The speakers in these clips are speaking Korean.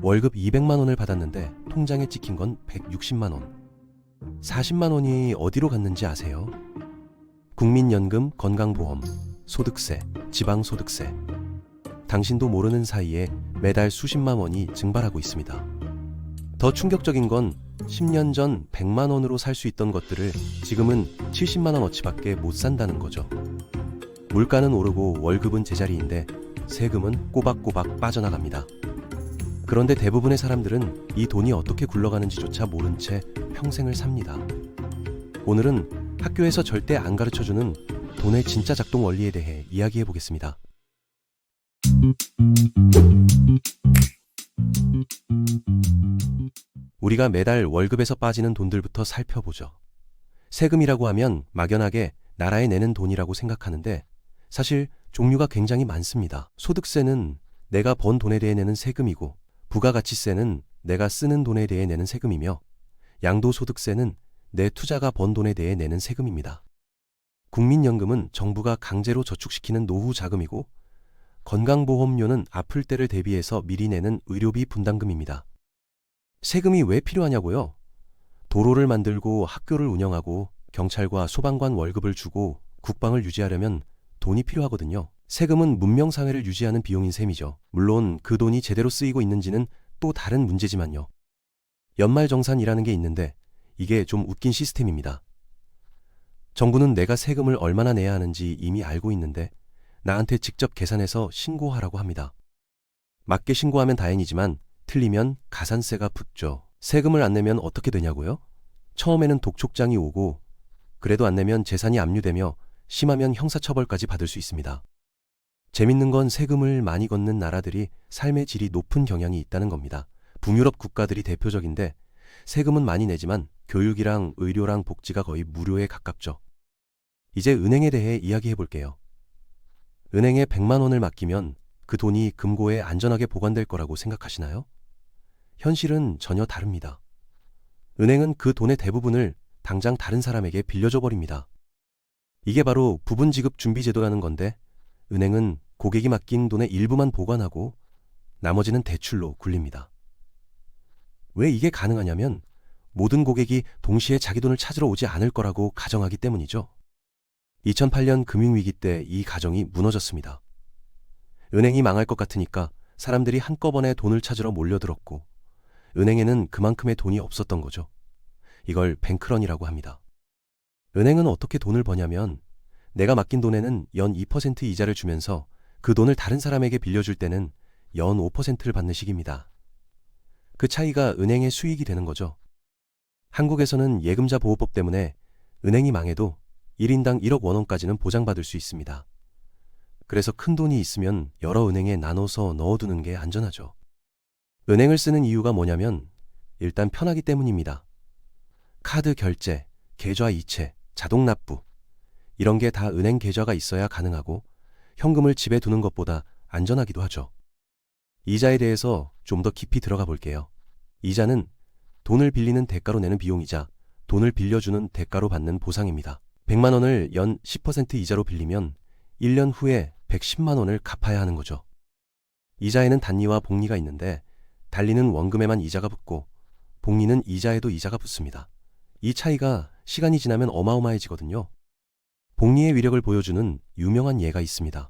월급 200만 원을 받았는데 통장에 찍힌 건 160만 원. 40만 원이 어디로 갔는지 아세요? 국민연금, 건강보험, 소득세, 지방소득세. 당신도 모르는 사이에 매달 수십만 원이 증발하고 있습니다. 더 충격적인 건 10년 전 100만 원으로 살 수 있던 것들을 지금은 70만 원어치밖에 못 산다는 거죠. 물가는 오르고 월급은 제자리인데 세금은 꼬박꼬박 빠져나갑니다. 그런데 대부분의 사람들은 이 돈이 어떻게 굴러가는지조차 모른 채 평생을 삽니다. 오늘은 학교에서 절대 안 가르쳐주는 돈의 진짜 작동 원리에 대해 이야기해 보겠습니다. 우리가 매달 월급에서 빠지는 돈들부터 살펴보죠. 세금이라고 하면 막연하게 나라에 내는 돈이라고 생각하는데 사실 종류가 굉장히 많습니다. 소득세는 내가 번 돈에 대해 내는 세금이고, 부가가치세는 내가 쓰는 돈에 대해 내는 세금이며, 양도소득세는 내 투자가 번 돈에 대해 내는 세금입니다. 국민연금은 정부가 강제로 저축시키는 노후 자금이고, 건강보험료는 아플 때를 대비해서 미리 내는 의료비 분담금입니다. 세금이 왜 필요하냐고요? 도로를 만들고 학교를 운영하고 경찰과 소방관 월급을 주고 국방을 유지하려면 돈이 필요하거든요. 세금은 문명사회를 유지하는 비용인 셈이죠. 물론 그 돈이 제대로 쓰이고 있는지는 또 다른 문제지만요. 연말정산이라는 게 있는데 이게 좀 웃긴 시스템입니다. 정부는 내가 세금을 얼마나 내야 하는지 이미 알고 있는데 나한테 직접 계산해서 신고하라고 합니다. 맞게 신고하면 다행이지만 틀리면 가산세가 붙죠. 세금을 안 내면 어떻게 되냐고요? 처음에는 독촉장이 오고, 그래도 안 내면 재산이 압류되며 심하면 형사처벌까지 받을 수 있습니다. 재밌는 건 세금을 많이 걷는 나라들이 삶의 질이 높은 경향이 있다는 겁니다. 북유럽 국가들이 대표적인데 세금은 많이 내지만 교육이랑 의료랑 복지가 거의 무료에 가깝죠. 이제 은행에 대해 이야기해 볼게요. 은행에 100만 원을 맡기면 그 돈이 금고에 안전하게 보관될 거라고 생각하시나요? 현실은 전혀 다릅니다. 은행은 그 돈의 대부분을 당장 다른 사람에게 빌려줘 버립니다. 이게 바로 부분지급 준비제도라는 건데, 은행은 고객이 맡긴 돈의 일부만 보관하고 나머지는 대출로 굴립니다. 왜 이게 가능하냐면 모든 고객이 동시에 자기 돈을 찾으러 오지 않을 거라고 가정하기 때문이죠. 2008년 금융위기 때 이 가정이 무너졌습니다. 은행이 망할 것 같으니까 사람들이 한꺼번에 돈을 찾으러 몰려들었고, 은행에는 그만큼의 돈이 없었던 거죠. 이걸 뱅크런이라고 합니다. 은행은 어떻게 돈을 버냐면 내가 맡긴 돈에는 연 2% 이자를 주면서 그 돈을 다른 사람에게 빌려줄 때는 연 5%를 받는 식입니다. 그 차이가 은행의 수익이 되는 거죠. 한국에서는 예금자 보호법 때문에 은행이 망해도 1인당 1억 원까지는 보장받을 수 있습니다. 그래서 큰 돈이 있으면 여러 은행에 나눠서 넣어두는 게 안전하죠. 은행을 쓰는 이유가 뭐냐면 일단 편하기 때문입니다. 카드 결제, 계좌 이체, 자동 납부, 이런 게 다 은행 계좌가 있어야 가능하고 현금을 집에 두는 것보다 안전하기도 하죠. 이자에 대해서 좀 더 깊이 들어가 볼게요. 이자는 돈을 빌리는 대가로 내는 비용이자 돈을 빌려주는 대가로 받는 보상입니다. 100만 원을 연 10% 이자로 빌리면 1년 후에 110만 원을 갚아야 하는 거죠. 이자에는 단리와 복리가 있는데 단리는 원금에만 이자가 붙고 복리는 이자에도 이자가 붙습니다. 이 차이가 시간이 지나면 어마어마해지거든요. 복리의 위력을 보여주는 유명한 예가 있습니다.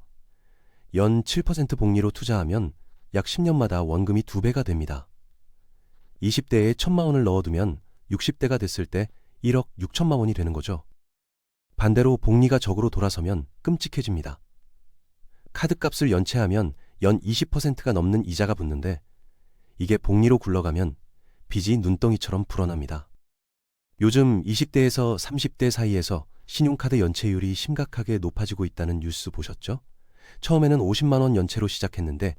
연 7% 복리로 투자하면 약 10년마다 원금이 2배가 됩니다. 20대에 1,000만 원을 넣어두면 60대가 됐을 때 1억 6천만 원이 되는 거죠. 반대로 복리가 적으로 돌아서면 끔찍해집니다. 카드값을 연체하면 연 20%가 넘는 이자가 붙는데 이게 복리로 굴러가면 빚이 눈덩이처럼 불어납니다. 요즘 20대에서 30대 사이에서 신용카드 연체율이 심각하게 높아지고 있다는 뉴스 보셨죠? 처음에는 50만 원 연체로 시작했는데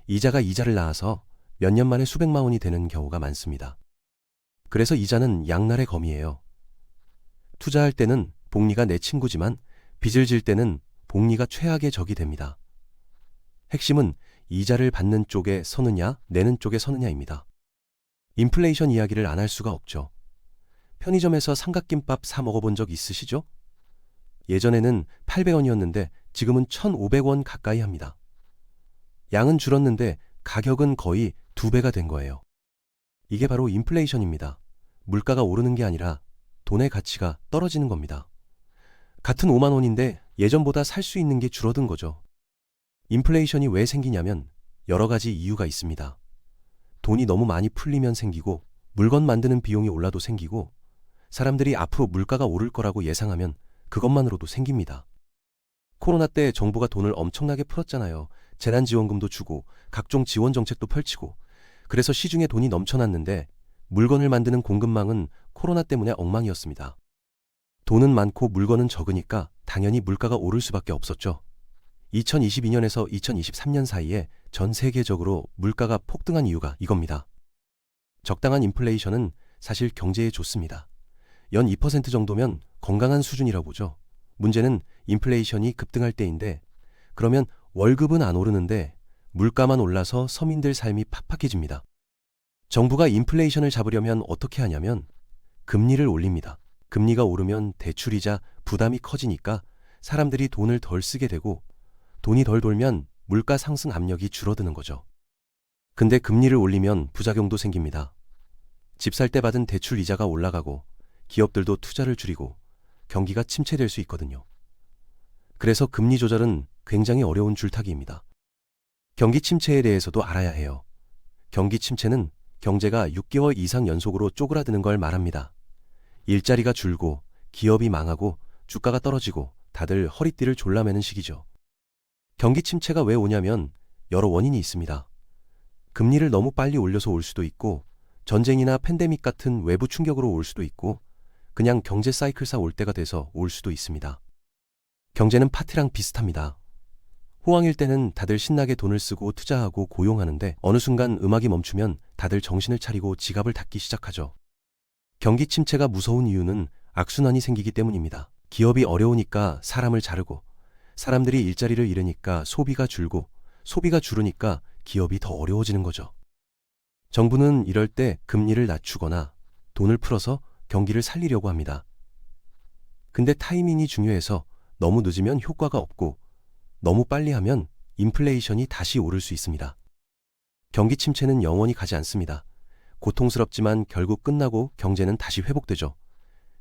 이자가 이자를 낳아서 몇 년 만에 수백만 원이 되는 경우가 많습니다. 그래서 이자는 양날의 검이에요. 투자할 때는 복리가 내 친구지만 빚을 질 때는 복리가 최악의 적이 됩니다. 핵심은 이자를 받는 쪽에 서느냐 내는 쪽에 서느냐입니다. 인플레이션 이야기를 안 할 수가 없죠. 편의점에서 삼각김밥 사 먹어본 적 있으시죠? 예전에는 800원이었는데 지금은 1,500원 가까이 합니다. 양은 줄었는데 가격은 거의 2배가 된 거예요. 이게 바로 인플레이션입니다. 물가가 오르는 게 아니라 돈의 가치가 떨어지는 겁니다. 같은 5만 원인데 예전보다 살 수 있는 게 줄어든 거죠. 인플레이션이 왜 생기냐면 여러 가지 이유가 있습니다. 돈이 너무 많이 풀리면 생기고, 물건 만드는 비용이 올라도 생기고, 사람들이 앞으로 물가가 오를 거라고 예상하면 그것만으로도 생깁니다. 코로나 때 정부가 돈을 엄청나게 풀었잖아요. 재난지원금도 주고 각종 지원 정책도 펼치고, 그래서 시중에 돈이 넘쳐났는데 물건을 만드는 공급망은 코로나 때문에 엉망이었습니다. 돈은 많고 물건은 적으니까 당연히 물가가 오를 수밖에 없었죠. 2022년에서 2023년 사이에 전 세계적으로 물가가 폭등한 이유가 이겁니다. 적당한 인플레이션은 사실 경제에 좋습니다. 연 2% 정도면 건강한 수준이라고 보죠. 문제는 인플레이션이 급등할 때인데, 그러면 월급은 안 오르는데 물가만 올라서 서민들 삶이 팍팍해집니다. 정부가 인플레이션을 잡으려면 어떻게 하냐면 금리를 올립니다. 금리가 오르면 대출이자 부담이 커지니까 사람들이 돈을 덜 쓰게 되고, 돈이 덜 돌면 물가 상승 압력이 줄어드는 거죠. 근데 금리를 올리면 부작용도 생깁니다. 집 살 때 받은 대출 이자가 올라가고 기업들도 투자를 줄이고 경기가 침체될 수 있거든요. 그래서 금리 조절은 굉장히 어려운 줄타기입니다. 경기 침체에 대해서도 알아야 해요. 경기 침체는 경제가 6개월 이상 연속으로 쪼그라드는 걸 말합니다. 일자리가 줄고 기업이 망하고 주가가 떨어지고 다들 허리띠를 졸라매는 시기죠. 경기 침체가 왜 오냐면 여러 원인이 있습니다. 금리를 너무 빨리 올려서 올 수도 있고, 전쟁이나 팬데믹 같은 외부 충격으로 올 수도 있고, 그냥 경제 사이클상 올 때가 돼서 올 수도 있습니다. 경제는 파티랑 비슷합니다. 호황일 때는 다들 신나게 돈을 쓰고 투자하고 고용하는데, 어느 순간 음악이 멈추면 다들 정신을 차리고 지갑을 닫기 시작하죠. 경기 침체가 무서운 이유는 악순환이 생기기 때문입니다. 기업이 어려우니까 사람을 자르고, 사람들이 일자리를 잃으니까 소비가 줄고, 소비가 줄으니까 기업이 더 어려워지는 거죠. 정부는 이럴 때 금리를 낮추거나 돈을 풀어서 경기를 살리려고 합니다. 근데 타이밍이 중요해서 너무 늦으면 효과가 없고, 너무 빨리 하면 인플레이션이 다시 오를 수 있습니다. 경기 침체는 영원히 가지 않습니다. 고통스럽지만 결국 끝나고 경제는 다시 회복되죠.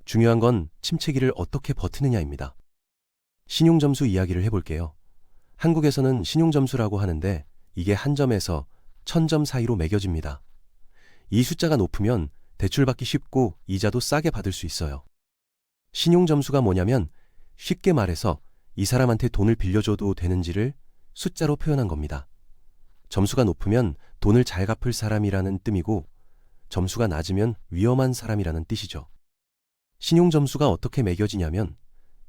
중요한 건 침체기를 어떻게 버티느냐입니다. 신용점수 이야기를 해볼게요. 한국에서는 신용점수라고 하는데 이게 한 점에서 1000점 사이로 매겨집니다. 이 숫자가 높으면 대출받기 쉽고 이자도 싸게 받을 수 있어요. 신용점수가 뭐냐면 쉽게 말해서 이 사람한테 돈을 빌려줘도 되는지를 숫자로 표현한 겁니다. 점수가 높으면 돈을 잘 갚을 사람이라는 뜻이고, 점수가 낮으면 위험한 사람이라는 뜻이죠. 신용점수가 어떻게 매겨지냐면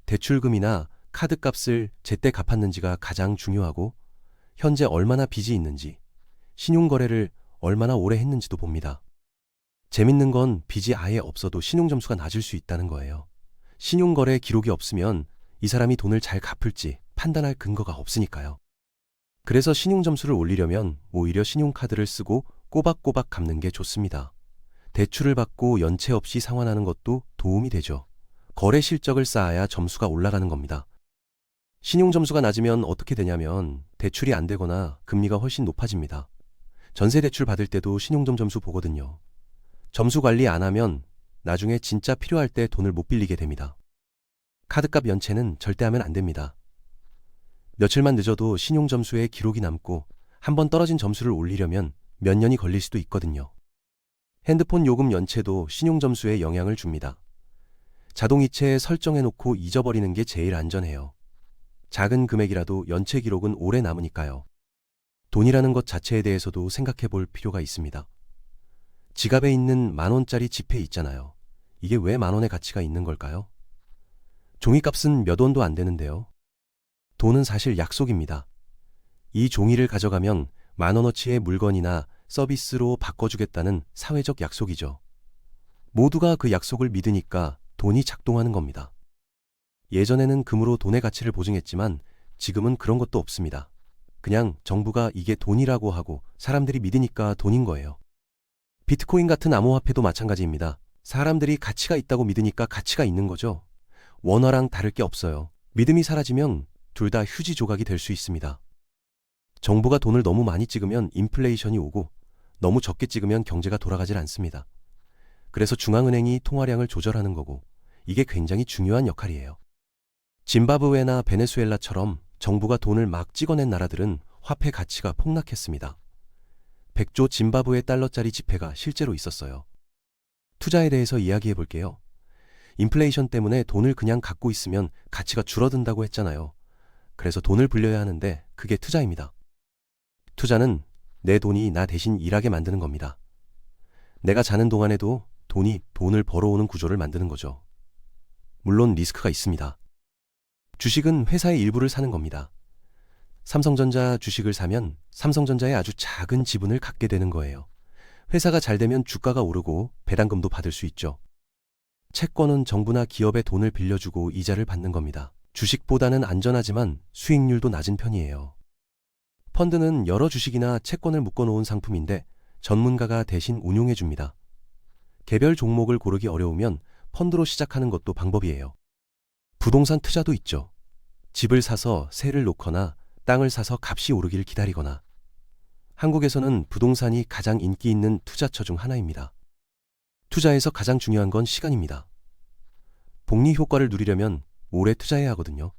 대출금이나 카드값을 제때 갚았는지가 가장 중요하고, 현재 얼마나 빚이 있는지, 신용거래를 얼마나 오래 했는지도 봅니다. 재밌는 건 빚이 아예 없어도 신용점수가 낮을 수 있다는 거예요. 신용거래 기록이 없으면 이 사람이 돈을 잘 갚을지 판단할 근거가 없으니까요. 그래서 신용점수를 올리려면 오히려 신용카드를 쓰고 꼬박꼬박 갚는 게 좋습니다. 대출을 받고 연체 없이 상환하는 것도 도움이 되죠. 거래 실적을 쌓아야 점수가 올라가는 겁니다. 신용점수가 낮으면 어떻게 되냐면 대출이 안 되거나 금리가 훨씬 높아집니다. 전세대출 받을 때도 신용점수 보거든요. 점수 관리 안 하면 나중에 진짜 필요할 때 돈을 못 빌리게 됩니다. 카드값 연체는 절대 하면 안 됩니다. 며칠만 늦어도 신용점수에 기록이 남고, 한번 떨어진 점수를 올리려면 몇 년이 걸릴 수도 있거든요. 핸드폰 요금 연체도 신용점수에 영향을 줍니다. 자동이체에 설정해놓고 잊어버리는 게 제일 안전해요. 작은 금액이라도 연체 기록은 오래 남으니까요. 돈이라는 것 자체에 대해서도 생각해 볼 필요가 있습니다. 지갑에 있는 10,000원짜리 지폐 있잖아요. 이게 왜 10,000원의 가치가 있는 걸까요? 종이값은 몇 원도 안 되는데요. 돈은 사실 약속입니다. 이 종이를 가져가면 10,000원어치의 물건이나 서비스로 바꿔주겠다는 사회적 약속이죠. 모두가 그 약속을 믿으니까 돈이 작동하는 겁니다. 예전에는 금으로 돈의 가치를 보증했지만 지금은 그런 것도 없습니다. 그냥 정부가 이게 돈이라고 하고 사람들이 믿으니까 돈인 거예요. 비트코인 같은 암호화폐도 마찬가지입니다. 사람들이 가치가 있다고 믿으니까 가치가 있는 거죠. 원화랑 다를 게 없어요. 믿음이 사라지면 둘 다 휴지 조각이 될 수 있습니다. 정부가 돈을 너무 많이 찍으면 인플레이션이 오고, 너무 적게 찍으면 경제가 돌아가질 않습니다. 그래서 중앙은행이 통화량을 조절하는 거고, 이게 굉장히 중요한 역할이에요. 짐바브웨나 베네수엘라처럼 정부가 돈을 막 찍어낸 나라들은 화폐 가치가 폭락했습니다. 100조 짐바브웨 달러짜리 지폐가 실제로 있었어요. 투자에 대해서 이야기해 볼게요. 인플레이션 때문에 돈을 그냥 갖고 있으면 가치가 줄어든다고 했잖아요. 그래서 돈을 불려야 하는데 그게 투자입니다. 투자는 내 돈이 나 대신 일하게 만드는 겁니다. 내가 자는 동안에도 돈이 돈을 벌어오는 구조를 만드는 거죠. 물론 리스크가 있습니다. 주식은 회사의 일부를 사는 겁니다. 삼성전자 주식을 사면 삼성전자의 아주 작은 지분을 갖게 되는 거예요. 회사가 잘 되면 주가가 오르고 배당금도 받을 수 있죠. 채권은 정부나 기업에 돈을 빌려주고 이자를 받는 겁니다. 주식보다는 안전하지만 수익률도 낮은 편이에요. 펀드는 여러 주식이나 채권을 묶어놓은 상품인데 전문가가 대신 운용해 줍니다. 개별 종목을 고르기 어려우면 펀드로 시작하는 것도 방법이에요. 부동산 투자도 있죠. 집을 사서 세를 놓거나 땅을 사서 값이 오르길 기다리거나. 한국에서는 부동산이 가장 인기 있는 투자처 중 하나입니다. 투자에서 가장 중요한 건 시간입니다. 복리 효과를 누리려면 오래 투자해야 하거든요.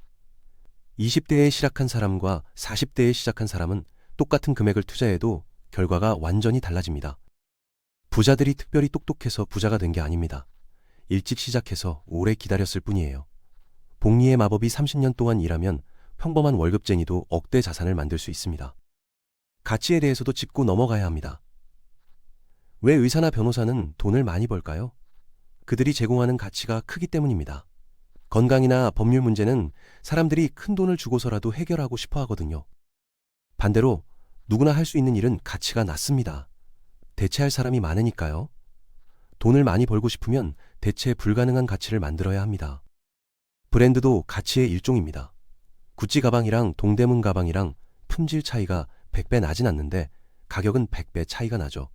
20대에 시작한 사람과 40대에 시작한 사람은 똑같은 금액을 투자해도 결과가 완전히 달라집니다. 부자들이 특별히 똑똑해서 부자가 된 게 아닙니다. 일찍 시작해서 오래 기다렸을 뿐이에요. 복리의 마법이 30년 동안 일하면 평범한 월급쟁이도 억대 자산을 만들 수 있습니다. 가치에 대해서도 짚고 넘어가야 합니다. 왜 의사나 변호사는 돈을 많이 벌까요? 그들이 제공하는 가치가 크기 때문입니다. 건강이나 법률 문제는 사람들이 큰 돈을 주고서라도 해결하고 싶어 하거든요. 반대로 누구나 할 수 있는 일은 가치가 낮습니다. 대체할 사람이 많으니까요. 돈을 많이 벌고 싶으면 대체 불가능한 가치를 만들어야 합니다. 브랜드도 가치의 일종입니다. 구찌 가방이랑 동대문 가방이랑 품질 차이가 100배 나진 않는데 가격은 100배 차이가 나죠.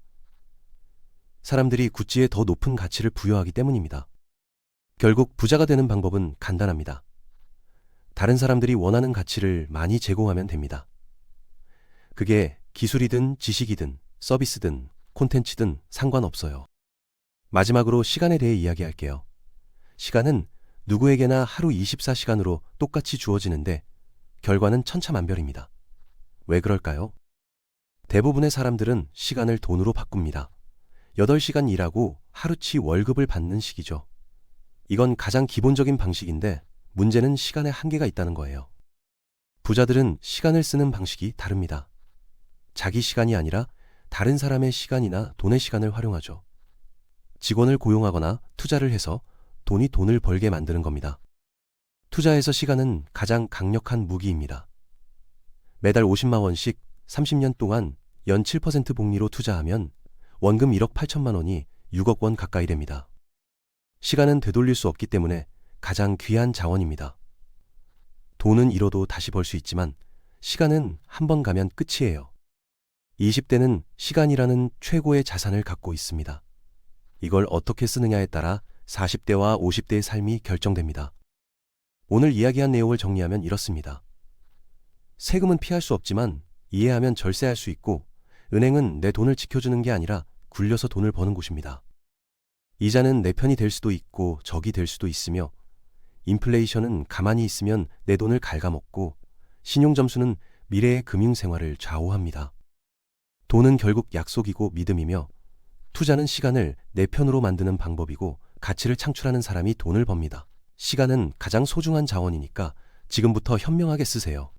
사람들이 구찌에 더 높은 가치를 부여하기 때문입니다. 결국 부자가 되는 방법은 간단합니다. 다른 사람들이 원하는 가치를 많이 제공하면 됩니다. 그게 기술이든 지식이든 서비스든 콘텐츠든 상관없어요. 마지막으로 시간에 대해 이야기할게요. 시간은 누구에게나 하루 24시간으로 똑같이 주어지는데 결과는 천차만별입니다. 왜 그럴까요? 대부분의 사람들은 시간을 돈으로 바꿉니다. 8시간 일하고 하루치 월급을 받는 식이죠. 이건 가장 기본적인 방식인데 문제는 시간에 한계가 있다는 거예요. 부자들은 시간을 쓰는 방식이 다릅니다. 자기 시간이 아니라 다른 사람의 시간이나 돈의 시간을 활용하죠. 직원을 고용하거나 투자를 해서 돈이 돈을 벌게 만드는 겁니다. 투자에서 시간은 가장 강력한 무기입니다. 매달 50만 원씩 30년 동안 연 7% 복리로 투자하면 원금 1억 8천만 원이 6억 원 가까이 됩니다. 시간은 되돌릴 수 없기 때문에 가장 귀한 자원입니다. 돈은 잃어도 다시 벌 수 있지만 시간은 한 번 가면 끝이에요. 20대는 시간이라는 최고의 자산을 갖고 있습니다. 이걸 어떻게 쓰느냐에 따라 40대와 50대의 삶이 결정됩니다. 오늘 이야기한 내용을 정리하면 이렇습니다. 세금은 피할 수 없지만 이해하면 절세할 수 있고, 은행은 내 돈을 지켜주는 게 아니라 굴려서 돈을 버는 곳입니다. 이자는 내 편이 될 수도 있고 적이 될 수도 있으며, 인플레이션은 가만히 있으면 내 돈을 갉아먹고, 신용점수는 미래의 금융생활을 좌우합니다. 돈은 결국 약속이고 믿음이며, 투자는 시간을 내 편으로 만드는 방법이고 가치를 창출하는 사람이 돈을 법니다. 시간은 가장 소중한 자원이니까 지금부터 현명하게 쓰세요.